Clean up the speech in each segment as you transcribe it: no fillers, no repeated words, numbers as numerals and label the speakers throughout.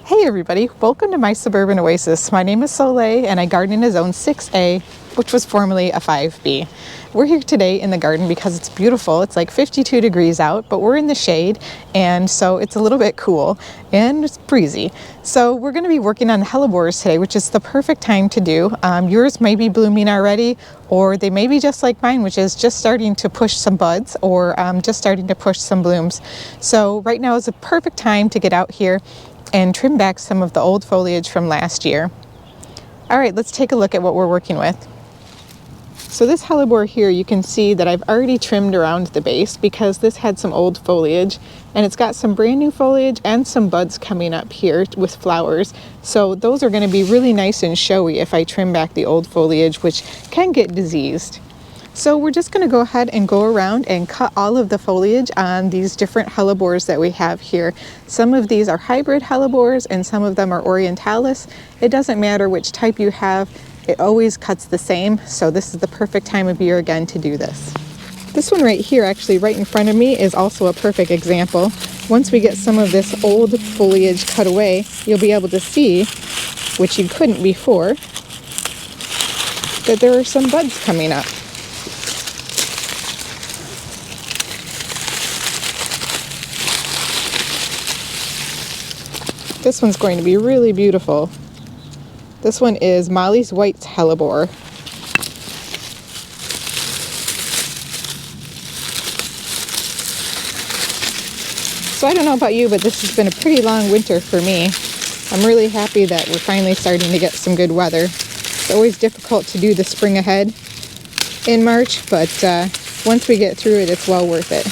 Speaker 1: Hey everybody, welcome to my suburban oasis. My name is Soleil and I garden in a zone 6A, which was formerly a 5B. We're here today in the garden because it's beautiful. It's like 52 degrees out, but we're in the shade, and so it's a little bit cool and it's breezy. So we're going to be working on the hellebores today, which is the perfect time to do. Yours may be blooming already, or they may be just like mine, which is just starting to push some buds or just starting to push some blooms. So right now is a perfect time to get out here and trim back some of the old foliage from last year. All right, let's take a look at what we're working with. So this hellebore here, you can see that I've already trimmed around the base because this had some old foliage, and it's got some brand new foliage and some buds coming up here with flowers. So those are going to be really nice and showy if I trim back the old foliage, which can get diseased. So we're just going to go ahead and go around and cut all of the foliage on these different hellebores that we have here. Some of these are hybrid hellebores and some of them are orientalis. It doesn't matter which type you have, it always cuts the same. So this is the perfect time of year again to do this. This one right here, actually right in front of me, is also a perfect example. Once we get some of this old foliage cut away, you'll be able to see, which you couldn't before, that there are some buds coming up. This one's going to be really beautiful. This one is Molly's White's hellebore. So I don't know about you, but this has been a pretty long winter for me. I'm really happy that we're finally starting to get some good weather. It's always difficult to do the spring ahead in March, but once we get through it, it's well worth it.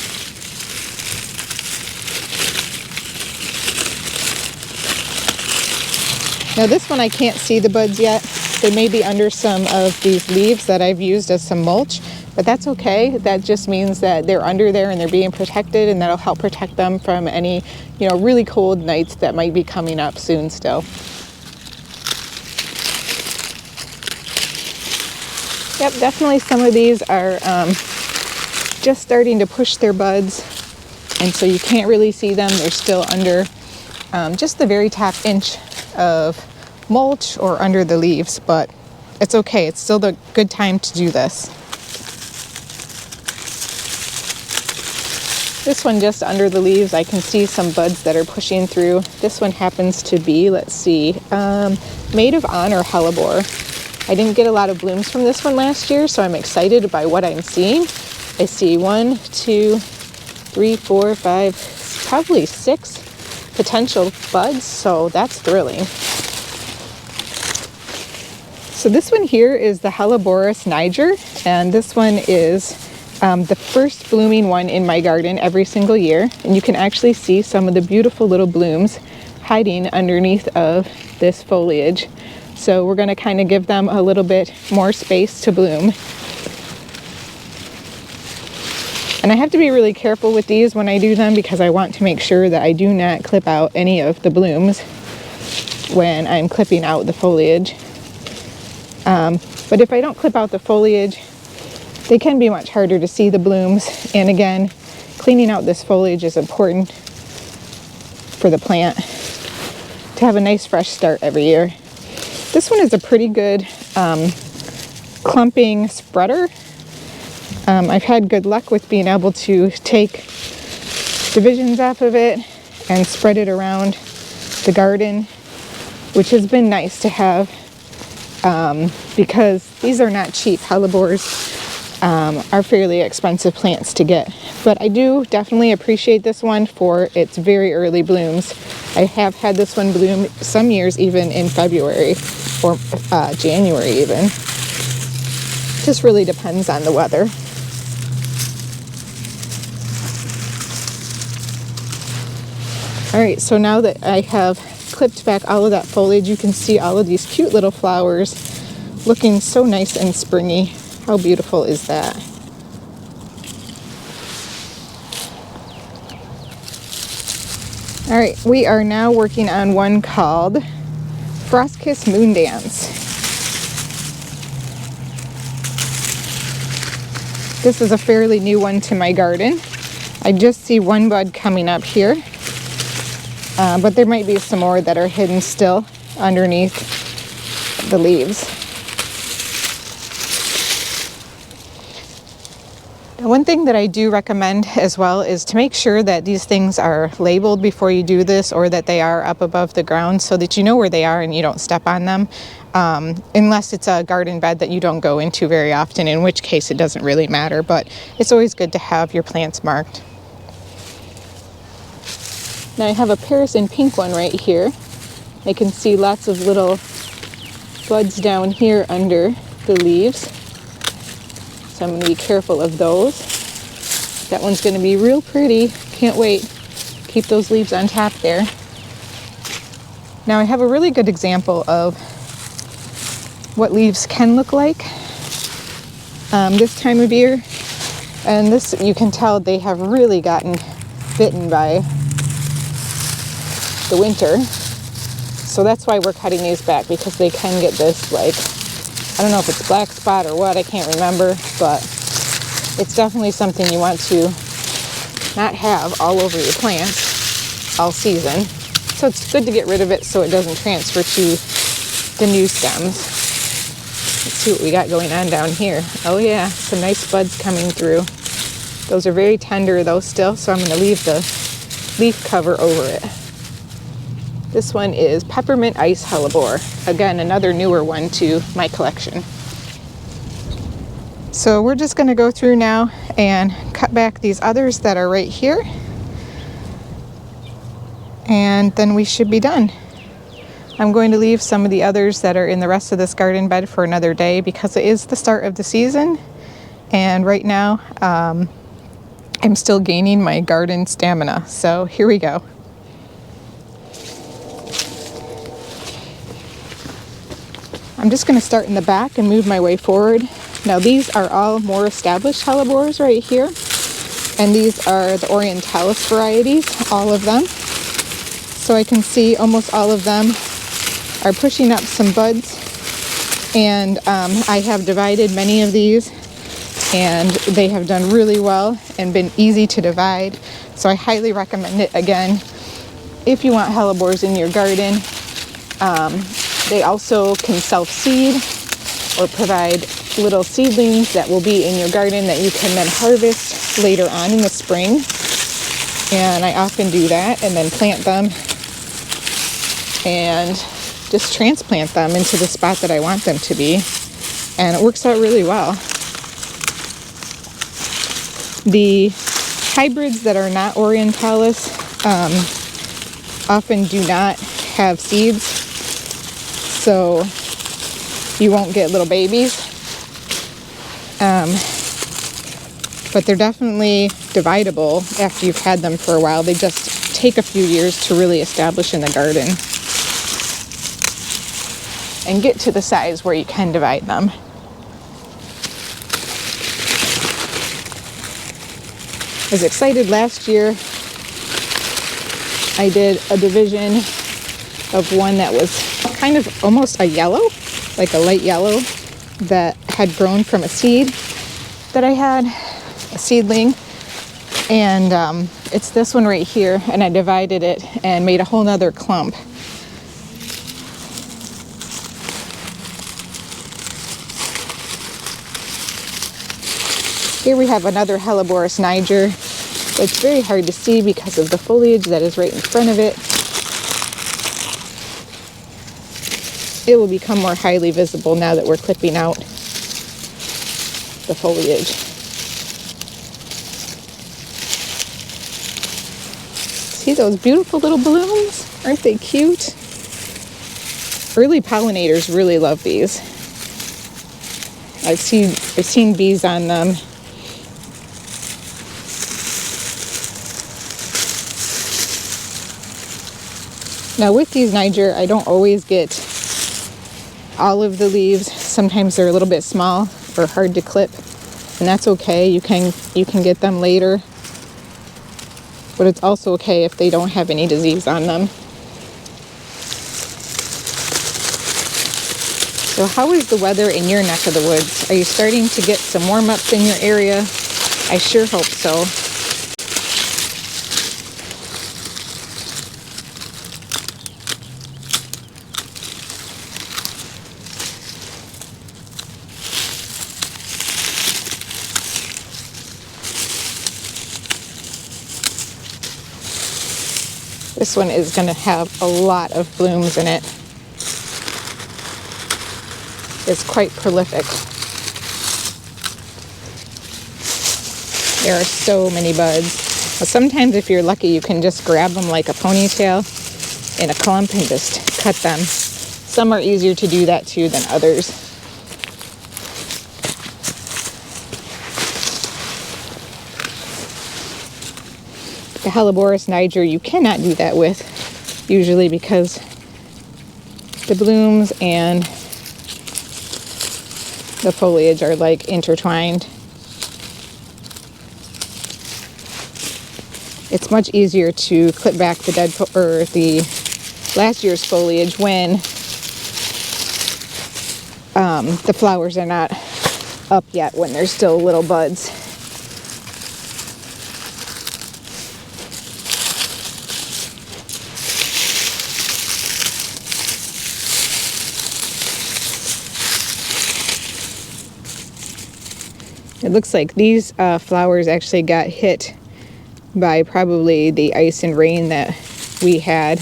Speaker 1: Now this one I can't see the buds yet. They may be under some of these leaves that I've used as some mulch, but that's okay. That just means that they're under there and they're being protected, and that'll help protect them from any, really cold nights that might be coming up soon still. Yep, definitely some of these are just starting to push their buds, and so you can't really see them. They're still under just the very top inch of mulch or under the leaves, but it's okay. It's still the good time to do this. This one just under the leaves, I can see some buds that are pushing through. This one happens to be, let's see, Maid of Honor hellebore. I didn't get a lot of blooms from this one last year, so I'm excited by what I'm seeing. I see 1, 2, 3, 4, 5, probably 6 potential buds, so that's thrilling. So this one here is the Hellebores Niger, and this one is the first blooming one in my garden every single year, and you can actually see some of the beautiful little blooms hiding underneath of this foliage. So we're going to kind of give them a little bit more space to bloom. And I have to be really careful with these when I do them because I want to make sure that I do not clip out any of the blooms when I'm clipping out the foliage. But if I don't clip out the foliage, they can be much harder to see the blooms. And again, cleaning out this foliage is important for the plant to have a nice fresh start every year. This one is a pretty good clumping spreader. I've had good luck with being able to take divisions off of it and spread it around the garden, which has been nice to have because these are not cheap. Hellebores are fairly expensive plants to get, but I do definitely appreciate this one for its very early blooms. I have had this one bloom some years even in February or January even. Just really depends on the weather. All right, so now that I have clipped back all of that foliage, you can see all of these cute little flowers looking so nice and springy. How beautiful is that? All right, we are now working on one called Frost Kiss Moon Dance. This is a fairly new one to my garden. I just see one bud coming up here. But there might be some more that are hidden still underneath the leaves. One thing that I do recommend as well is to make sure that these things are labeled before you do this, or that they are up above the ground so that you know where they are and you don't step on them, unless it's a garden bed that you don't go into very often, in which case it doesn't really matter, but it's always good to have your plants marked. Now I have a Paris in pink one right here. I can see lots of little buds down here under the leaves. So I'm going to be careful of those. That one's going to be real pretty. Can't wait. Keep those leaves on top there. Now I have a really good example of what leaves can look like this time of year. And this, you can tell they have really gotten bitten by the winter. So that's why we're cutting these back, because they can get this, like, I don't know if it's black spot or what, I can't remember, but it's definitely something you want to not have all over your plants all season. So it's good to get rid of it so it doesn't transfer to the new stems. Let's see what we got going on down here. Oh yeah, some nice buds coming through. Those are very tender though still, so I'm going to leave the leaf cover over it. This one is Peppermint Ice Hellebore. Again, another newer one to my collection. So we're just going to go through now and cut back these others that are right here. And then we should be done. I'm going to leave some of the others that are in the rest of this garden bed for another day, because it is the start of the season. And right now, I'm still gaining my garden stamina. So here we go. I'm just going to start in the back and move my way forward. Now these are all more established hellebores right here, and these are the Orientalis varieties, all of them. So I can see almost all of them are pushing up some buds, and I have divided many of these, and they have done really well and been easy to divide. So I highly recommend it again if you want hellebores in your garden. They also can self-seed or provide little seedlings that will be in your garden that you can then harvest later on in the spring. And I often do that and then plant them and just transplant them into the spot that I want them to be. And it works out really well. The hybrids that are not Orientalis often do not have seeds, so you won't get little babies. But they're definitely dividable after you've had them for a while. They just take a few years to really establish in the garden and get to the size where you can divide them. I was excited last year. I did a division of one that was kind of almost a yellow, like a light yellow, that had grown from a seed that I had, a seedling. And it's this one right here, and I divided it and made a whole nother clump. Here we have another Hellebores Niger. It's very hard to see because of the foliage that is right in front of it. It will become more highly visible now that we're clipping out the foliage. See those beautiful little blooms? Aren't they cute? Early pollinators really love these. I've seen bees on them. Now with these Niger, I don't always get all of the leaves. Sometimes they're a little bit small or hard to clip, and that's okay. You can get them later, but it's also okay if they don't have any disease on them. So how is the weather in your neck of the woods? Are you starting to get some warm-ups in your area? I sure hope so. This one is going to have a lot of blooms in it. It's quite prolific. There are so many buds. But sometimes if you're lucky, you can just grab them like a ponytail in a clump and just cut them. Some are easier to do that too than others. The Hellebores niger you cannot do that with, usually because the blooms and the foliage are like intertwined. It's much easier to clip back the dead or the last year's foliage when the flowers are not up yet, when they're still little buds. It looks like these flowers actually got hit by probably the ice and rain that we had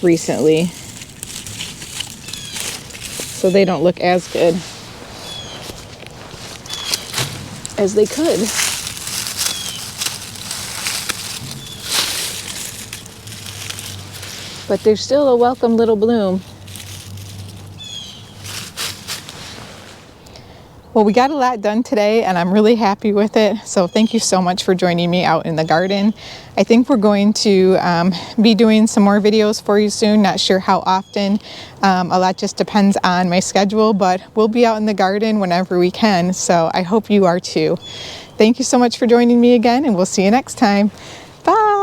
Speaker 1: recently. So they don't look as good as they could. But they're still a welcome little bloom. Well, we got a lot done today and I'm really happy with it. So thank you so much for joining me out in the garden. I think we're going to be doing some more videos for you soon. Not sure how often. A lot just depends on my schedule, but we'll be out in the garden whenever we can. So I hope you are too. Thank you so much for joining me again, and we'll see you next time. Bye.